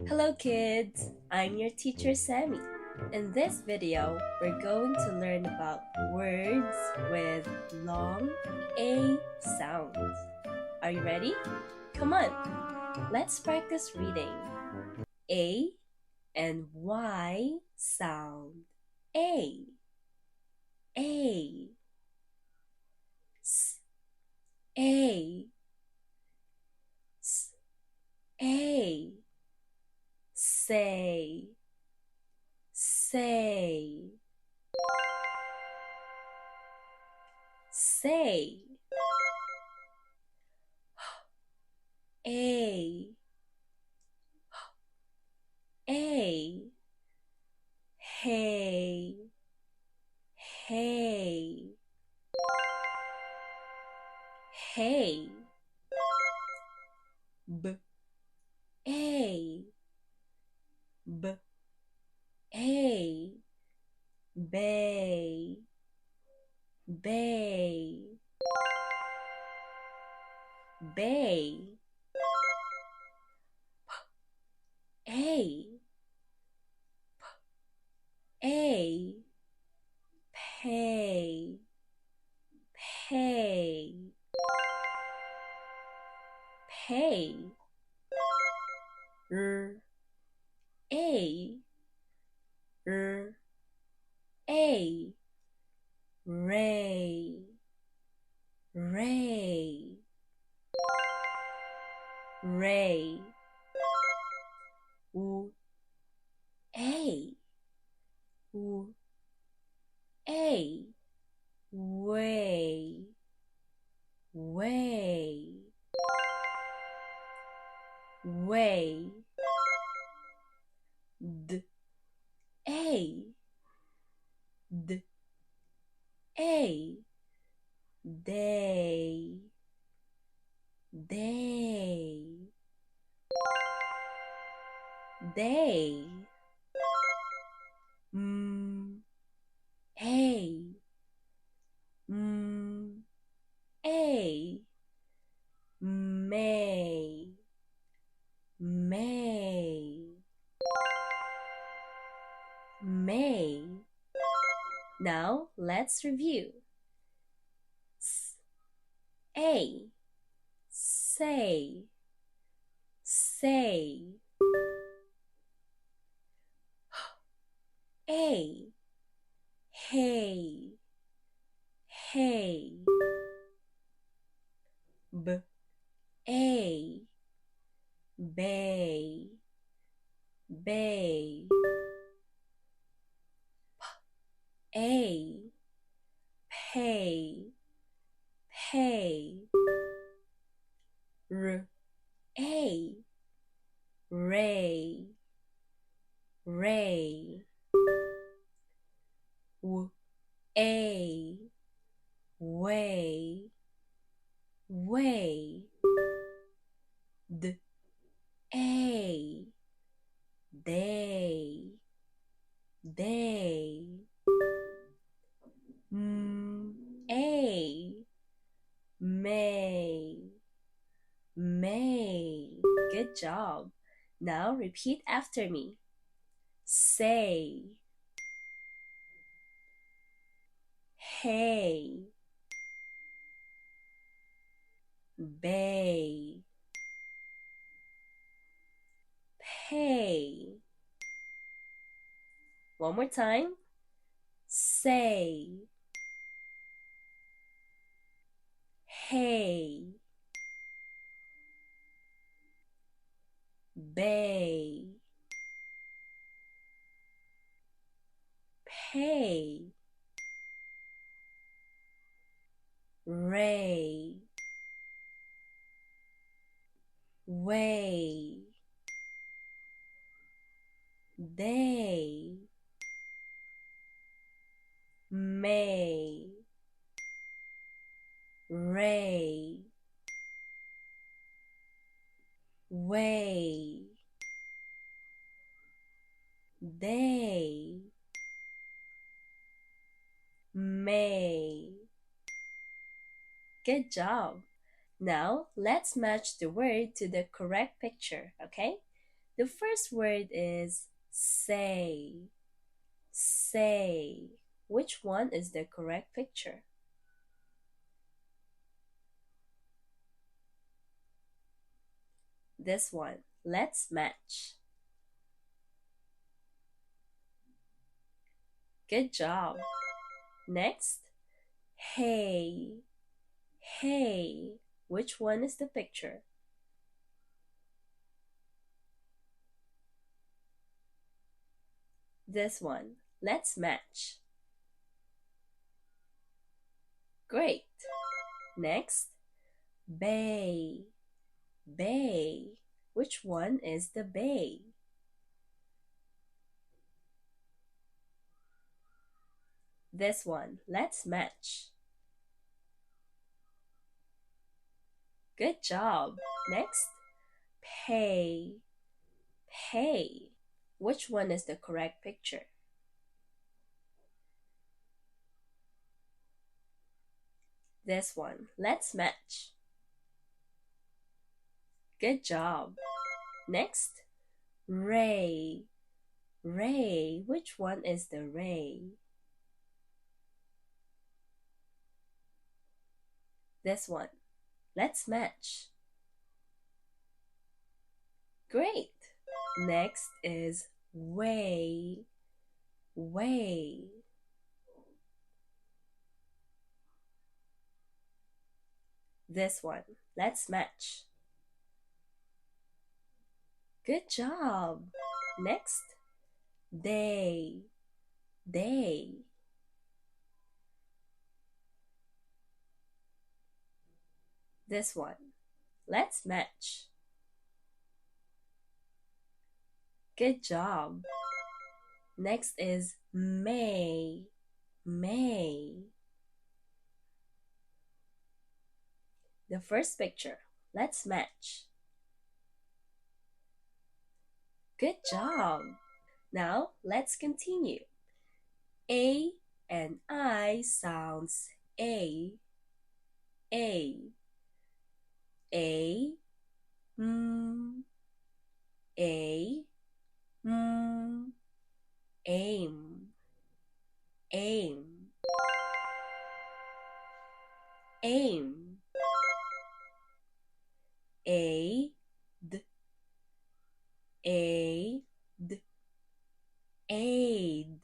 Hello kids, I'm your teacher Sammy. In this video, we're going to learn about words with long A sounds. Are you ready? Come on, let's practice reading. A and Y sound. A. A. S. A. S. A. Say. Say. Say. A. A. Hey. Hey. Hey. B. A. B. A. Bay. Bay. Bay. A. A. Pay. Pay. Pay. R. A. R. A. Ray. Ray. Ray. W. A. W. A. Way. Way. Way. D. A. D. A. Day. Day. Day. A. A. May. May. May. Now let's review. A. Say. Say. A. Hey. Hey. B. A. Bay. Bay. A. Pay. Pay. R. A. Ray. Ray. W. A. Way. Way. D. A. Day. Day. A. May. May. Good job. Now repeat after me. Say. Hey. Bay. Pay. One more time. Say. Hey. Bay. Pay. Ray. Way. Day. May. Ray. Way. Day. May. Good job. Now let's match the word to the correct picture, okay? The first word is say. Say. Which one is the correct picture? This one. Let's match. Good job. Next, hey. Hey. Which one is the picture? This one. Let's match. Great. Next, bay. Bay. Which one is the bay? This one. Let's match. Good job. Next, pay. Pay. Which one is the correct picture? This one. Let's match. Good job. Next, ray. Ray. Which one is the ray? This one. Let's match. Great. Next is way. Way. This one. Let's match. Good job. Next, day. Day. This one. Let's match. Good job. Next is may. May. The first picture. Let's match. Good job. Now let's continue. A and I sounds A. A. A. A. Aim. Aim. Aim. Aid. Aid. Aid.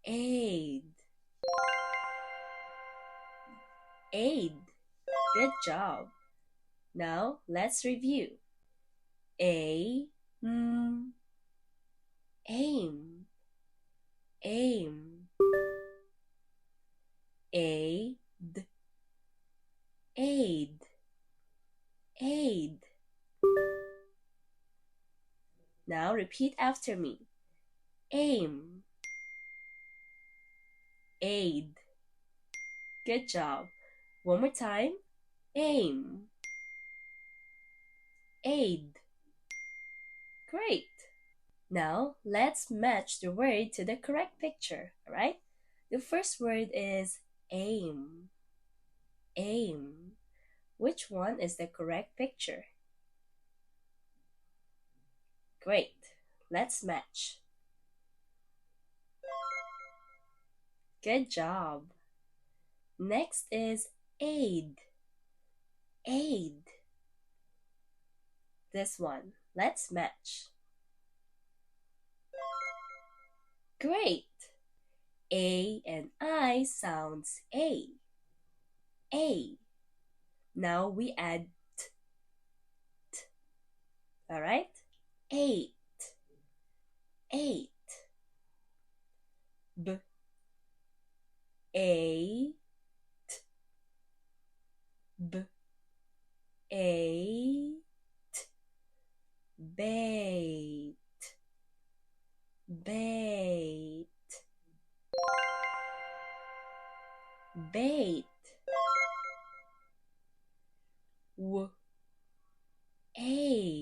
Aid. Aid. Good job. Now let's review. A. Aim. Aim. Aid. Aid. Aid. Now repeat after me. Aim. Aid. Good job. One more time. Aim. Aid. Great. Now let's match the word to the correct picture, alright? The first word is aim. Aim. Which one is the correct picture? Great. Let's match. Good job. Next is aid. Aid. This one. Let's match. Great. A and I sounds A. A. Now we add t. T. Alright? 8. 8. B. 8. B. 8. Bait. Bait. Bait. W. 8.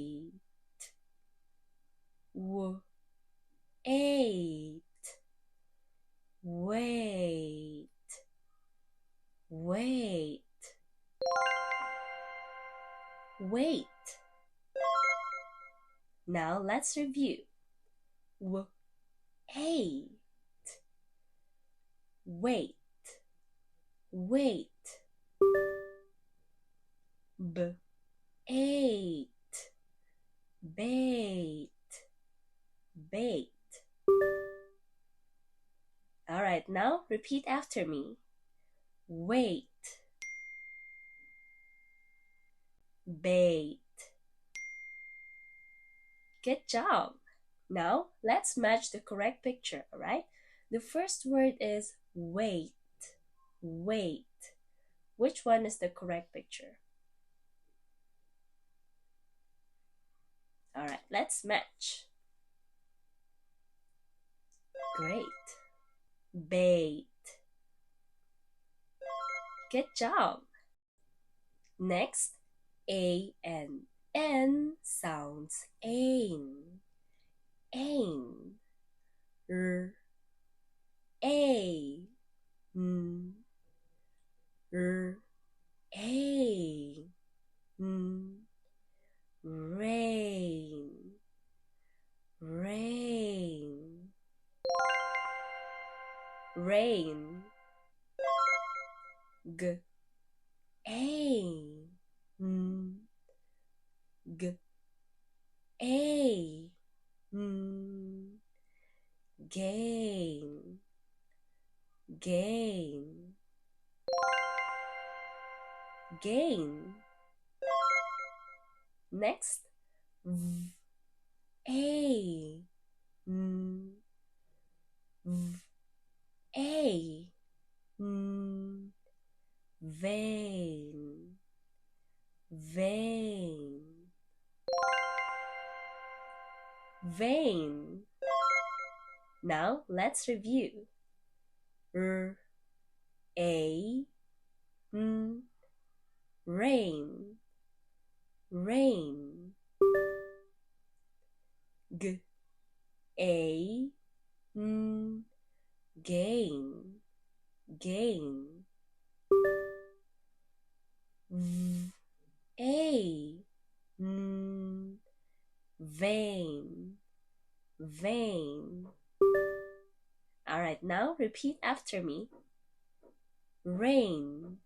W. 8. Wait. Wait. Wait. let's review. Wait, wait, wait. Bait, bait, bait. All right, now repeat after me. Wait, bait. Good job. Now let's match the correct picture, all right? The first word is wait, wait. Which one is the correct picture? All right, let's match. Great. Bait. Good job. Next, A and N sounds ain. Ain. R. A. N. R. A. N. Rain. Rain. Rain. G. A. N. G. A. N. Gain. Gain. Gain. Next, V. A. N. V. A. N. Vain. Vain. Vain. Now let's review. R. A. N. Rain. Rain. G. A. N. Gain. Gain. V. A. N. Vain. Vain. All right, now repeat after me. Rain.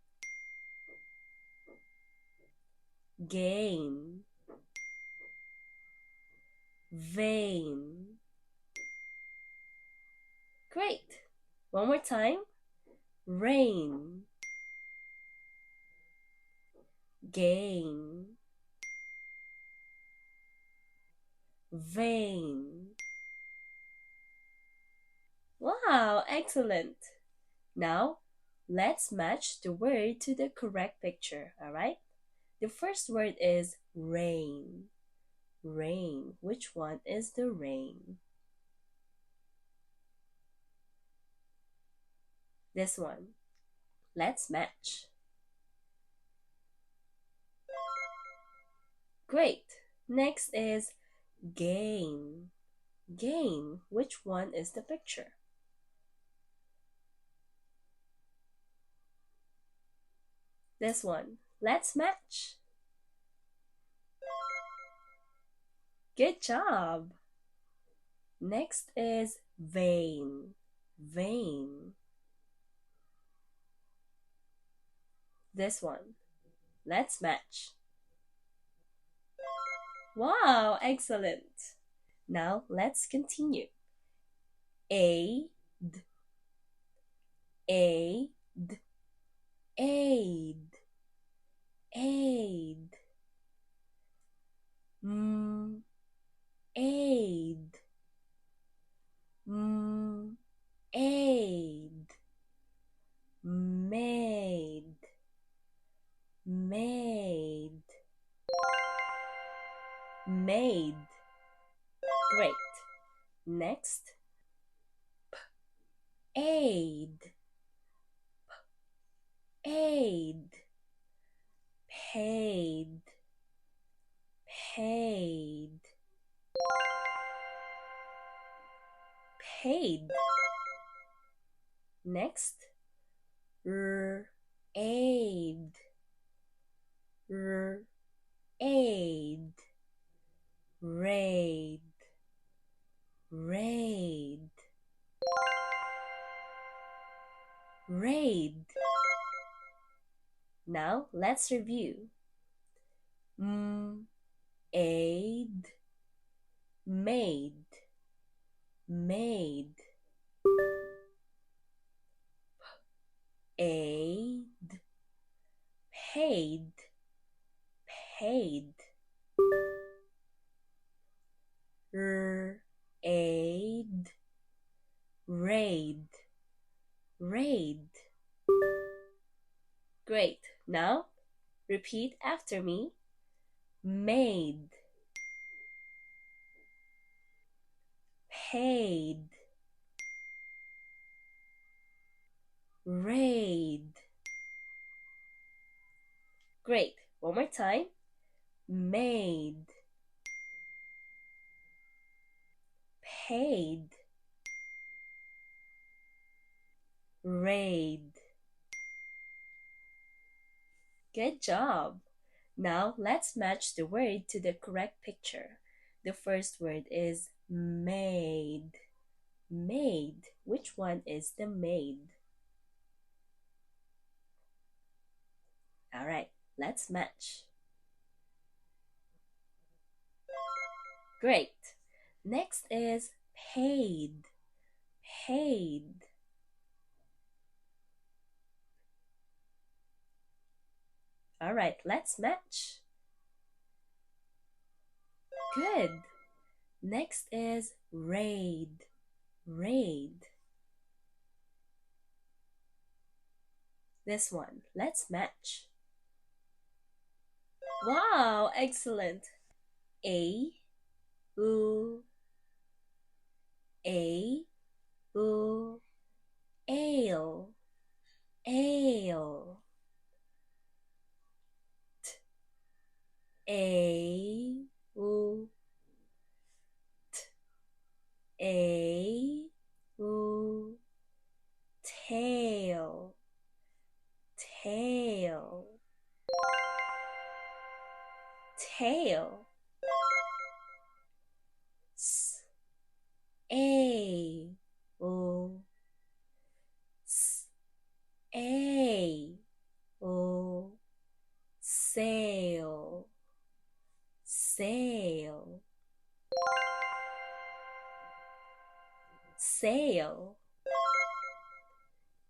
Gain. Vain. Great. One more time. Rain. Gain. Vain. Wow, excellent. Now, let's match the word to the correct picture, all right? The first word is rain. Rain. Which one is the rain? This one. Let's match. Great. Next is gain. Gain. Which one is the picture? This one. Let's match. Good job. Next is vain. Vain. This one. Let's match. Wow, excellent. Now let's continue. Aid. Aid. Aid. Aid. Aid. Aid. Made. Made. Made. Great. Next, aid. Aid. Paid. Paid. Paid. Next, aid. Aid. Raid. Made. Now let's review. Aid, made, made. Aid, paid, paid. Aid, raid, raid. Great. Now repeat after me. Made, paid, raid. Great. One more time. Made, paid, raid. Good job. Now let's match the word to the correct picture. The first word is made. Made. Which one is the made? Alright, let's match. Great. Next is paid. Paid. Alright, let's match. Good. Next is raid. Raid. This one, let's match. Wow, excellent. A, oo, a, oo, ale, ale. A, oo, a, oo, tail, tail, tail. S, a, oo, s, a, oo, sail, sail, sail.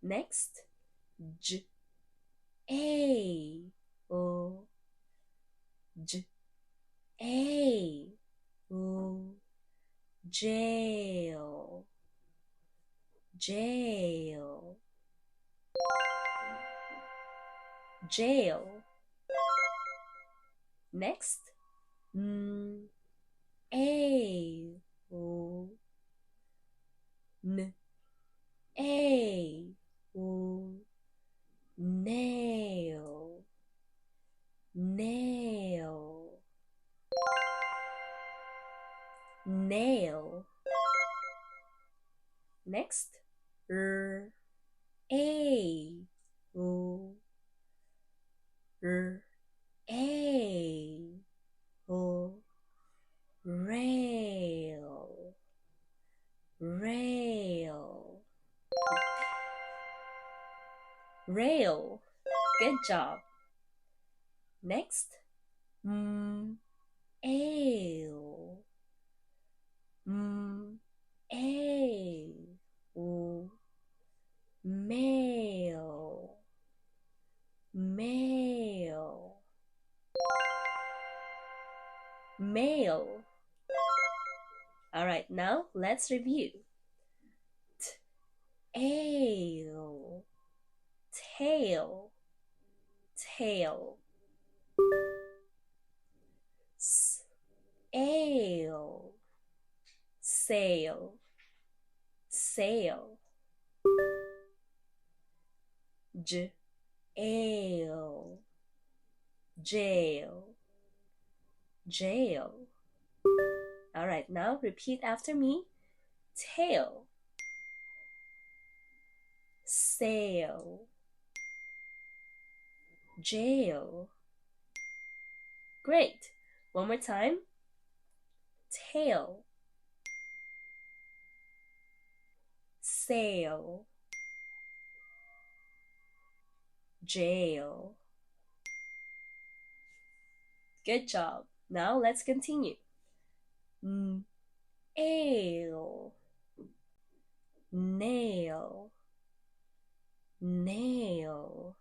Next, j, a, o, j, a, o, jail, jail, jail. Next, a, o, n, a, o, nail, nail, nail. Next, a, o, a, o, rail, rail, rail. Good job. Next, ale, ale, male, male, male. All right, now let's review. Ale, tail, tail. Ale, sail, sail. Ale, jail, jail. All right, now repeat after me. Tail, sail, jail. Great. One more time. Tail, sail, jail. Good job. Now let's continue. Ale, nail, nail.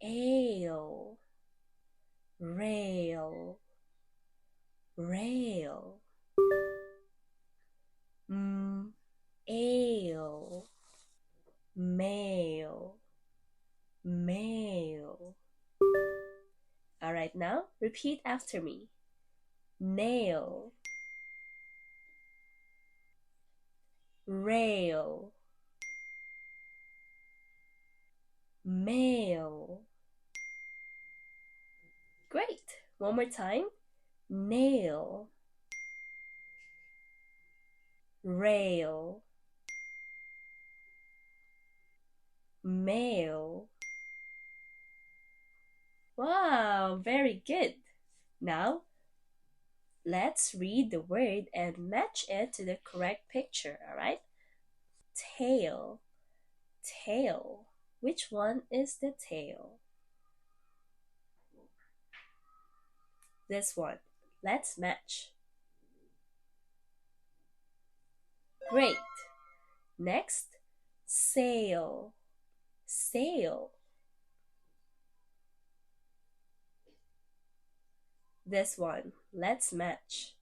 Ale, rail, rail. Ale, mail, mail. All right, now repeat after me. Nail, rail, mail. Great. One more time. Nail, rail, mail. Wow, very good. Now, let's read the word and match it to the correct picture, alright? Tail, tail. Which one is the tail? This one. Let's match. Great. Next, sail, sail. This one. Let's match.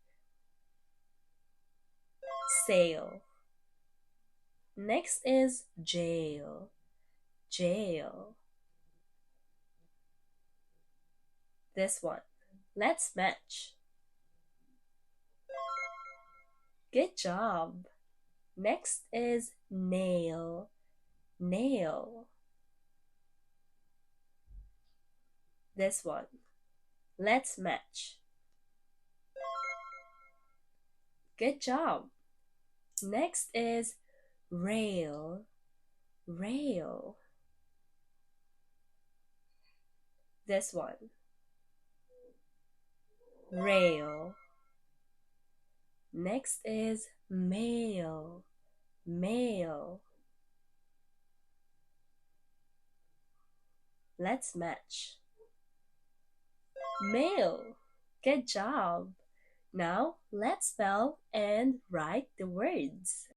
Sail. Next is jail, jail. This one. Let's match. Good job. Next is nail, nail. This one. Let's match. Good job. Next is rail, rail. This one. Rail. Next is mail, mail. Let's match. Mail. Good job. Now let's spell and write the words.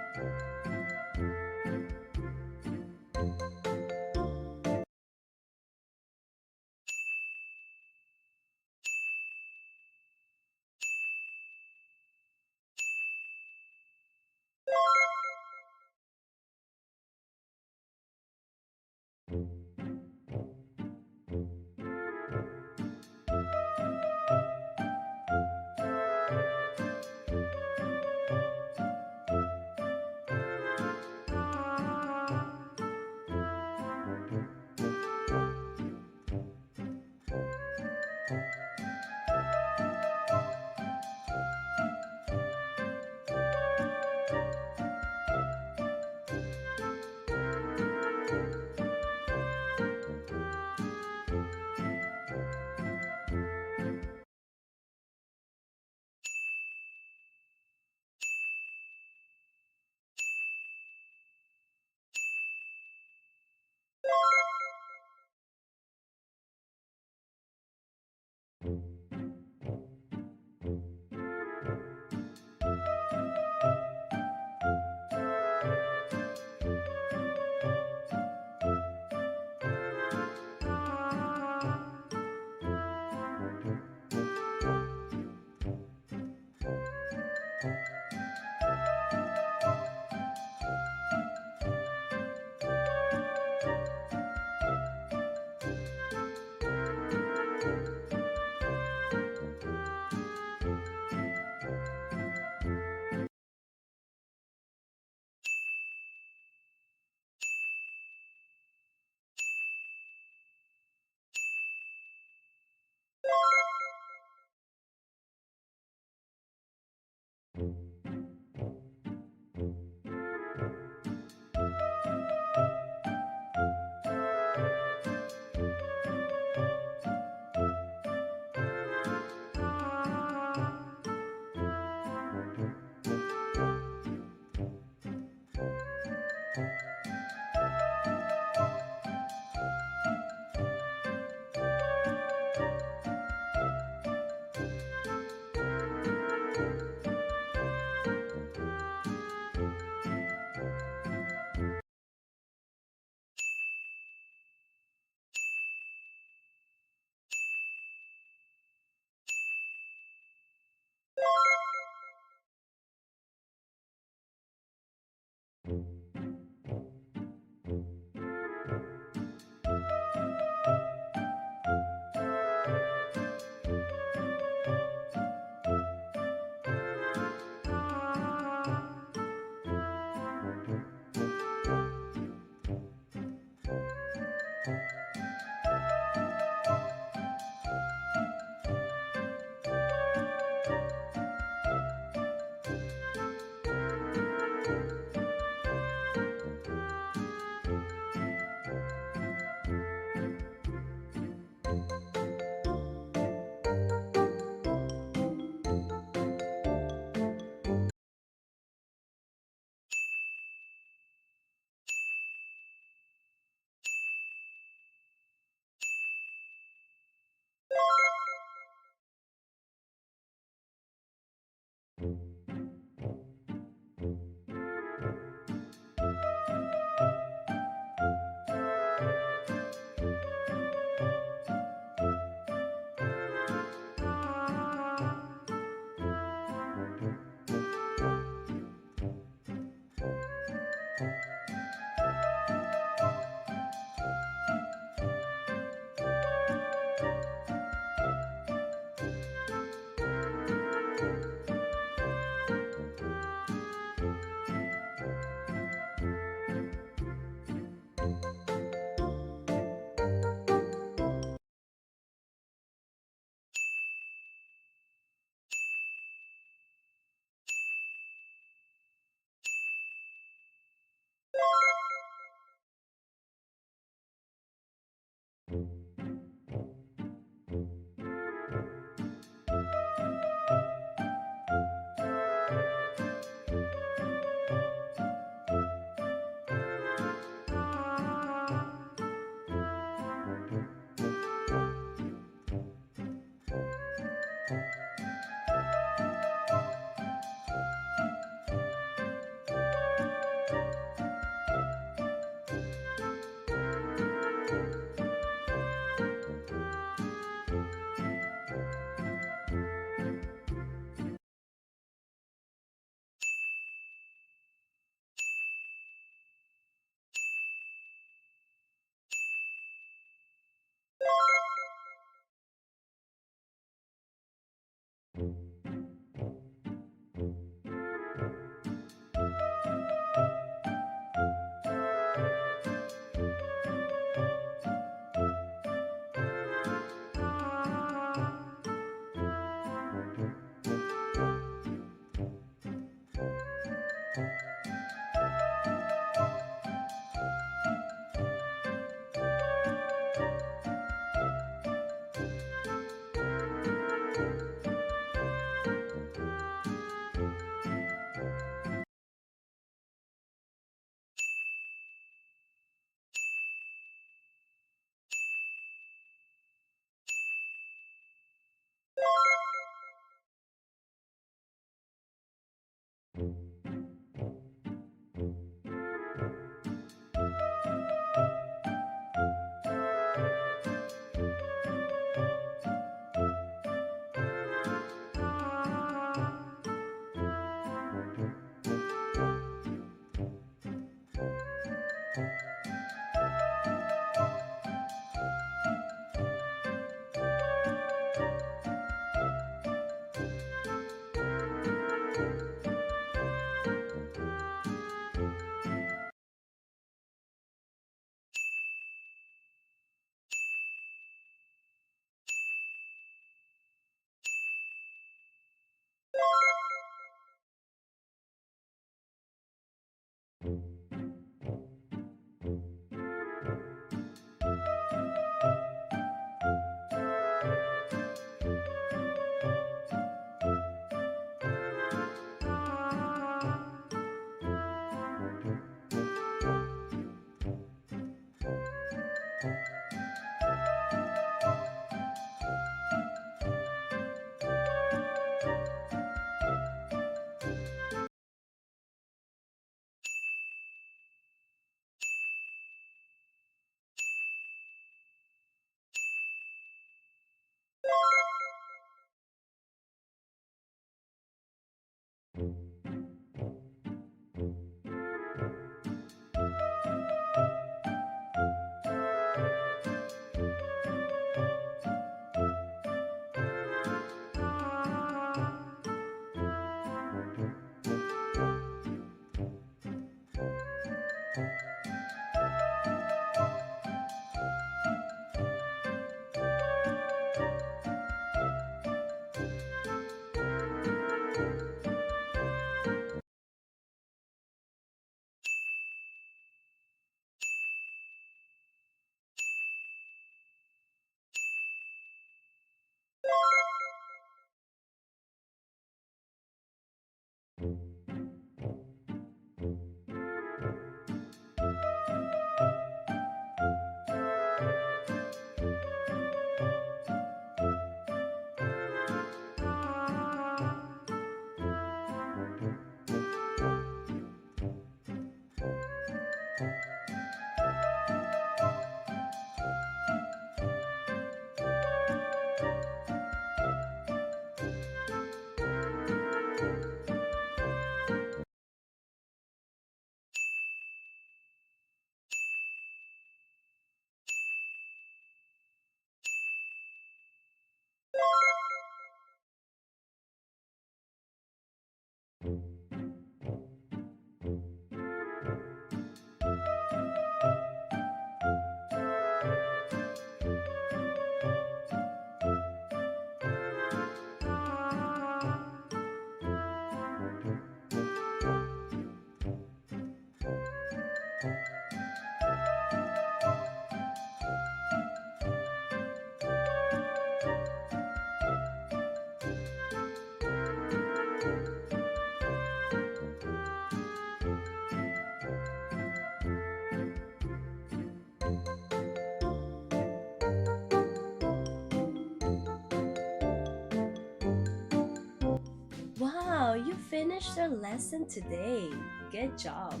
Wow, you finished our lesson today. Good job.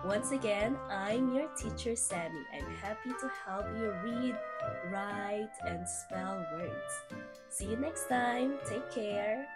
Once again, I'm your teacher Sammy. I'm happy to help you read, write, and spell words. See you next time. Take care.